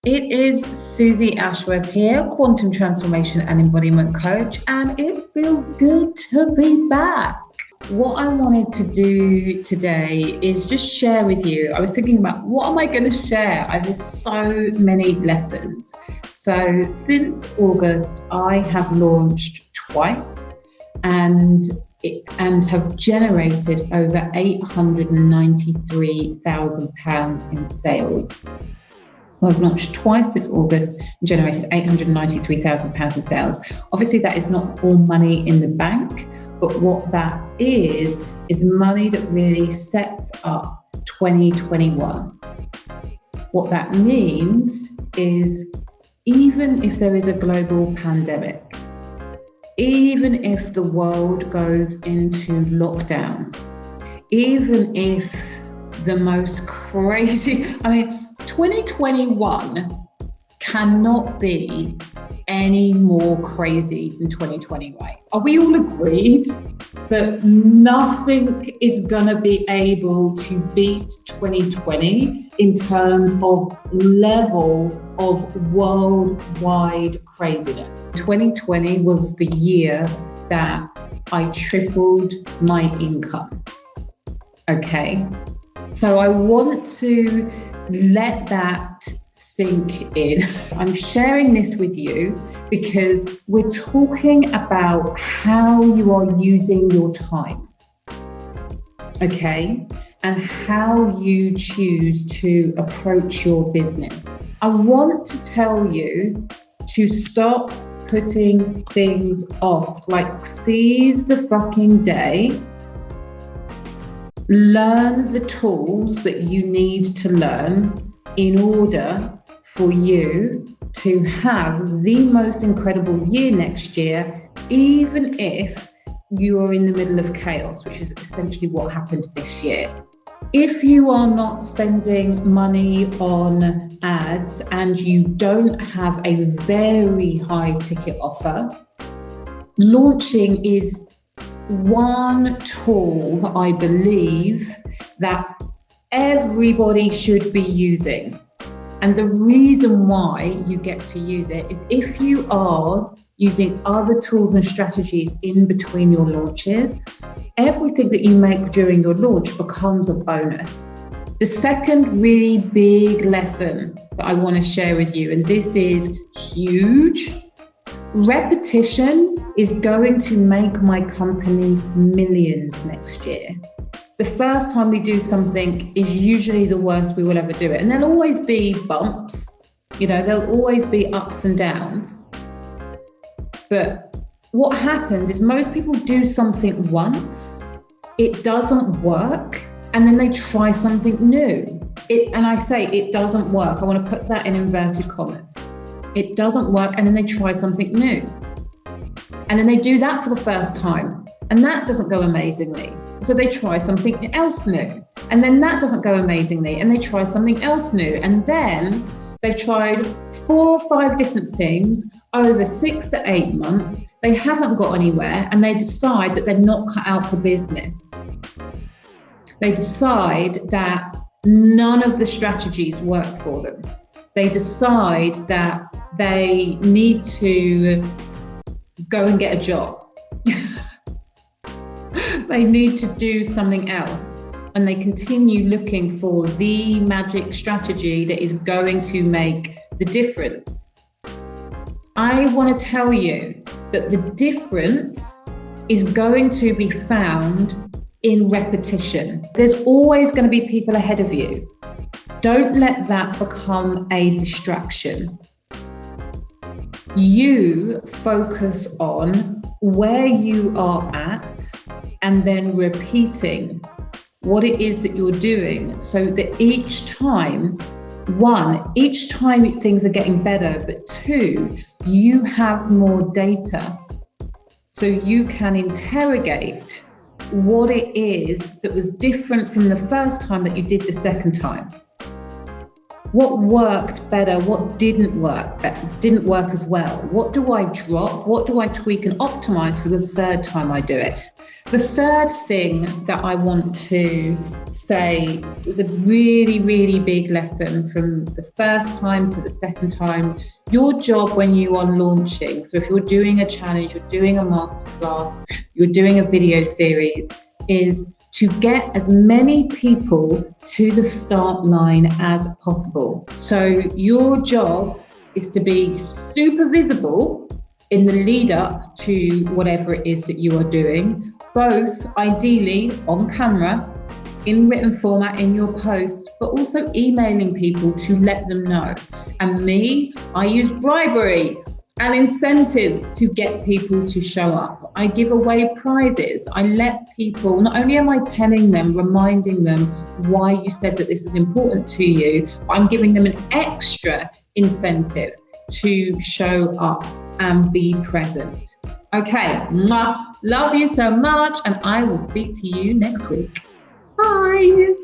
It is Suzy Ashworth here, quantum transformation and embodiment coach, and it feels good to be back. What I wanted to do today is just share with you. I was thinking about what am I going to share? There's so many lessons. So since August, I have launched twice and have generated over £893,000 in sales. So I've launched twice since August and generated £893,000 in sales. Obviously, that is not all money in the bank, but what that is money that really sets up 2021. What that means is even if there is a global pandemic, even if the world goes into lockdown, even if the most crazy, 2021 cannot be any more crazy than 2020, right? Are we all agreed that nothing is going to be able to beat 2020 in terms of level of worldwide craziness? 2020 was the year that I tripled my income. Okay, so I want to let that sink in. I'm sharing this with you because we're talking about how you are using your time, okay, and how you choose to approach your business. I want to tell you to stop putting things off, like seize the fucking day. Learn the tools that you need to learn in order for you to have the most incredible year next year, even if you are in the middle of chaos, which is essentially what happened this year. If you are not spending money on ads and you don't have a very high ticket offer, launching is one tool that I believe that everybody should be using. And the reason why you get to use it is if you are using other tools and strategies in between your launches, everything that you make during your launch becomes a bonus. The second really big lesson that I want to share with you, and this is huge, repetition is going to make my company millions next year. The first time we do something is usually the worst we will ever do it. And there'll always be bumps, there'll always be ups and downs. But what happens is most people do something once, it doesn't work, and then they try something new. And I say it doesn't work. I want to put that in inverted commas. It doesn't work, and then they try something new. And then they do that for the first time, and that doesn't go amazingly. So they try something else new, and then that doesn't go amazingly, and they try something else new. And then they've tried 4 or 5 different things over 6 to 8 months. They haven't got anywhere, and they decide that they're not cut out for business. They decide that none of the strategies work for them. They decide that they need to go and get a job. They need to do something else, and they continue looking for the magic strategy that is going to make the difference. I want to tell you that the difference is going to be found in repetition. There's always going to be people ahead of you. Don't let that become a distraction. You focus on where you are at and then repeating what it is that you're doing, so that each time things are getting better, but 2, you have more data so you can interrogate what it is that was different from the first time that you did the second time. What worked better? What didn't work as well? What do I drop? What do I tweak and optimize for the third time I do it? The third thing that I want to say, the really, really big lesson from the first time to the second time, your job when you are launching, so if you're doing a challenge, you're doing a masterclass, you're doing a video series, is to get as many people to the start line as possible. So your job is to be super visible in the lead up to whatever it is that you are doing, both ideally on camera, in written format in your post, but also emailing people to let them know. And me, I use bribery and incentives to get people to show up. I give away prizes. I let people, not only am I telling them, reminding them why you said that this was important to you, but I'm giving them an extra incentive to show up and be present. Okay, love you so much, and I will speak to you next week. Bye.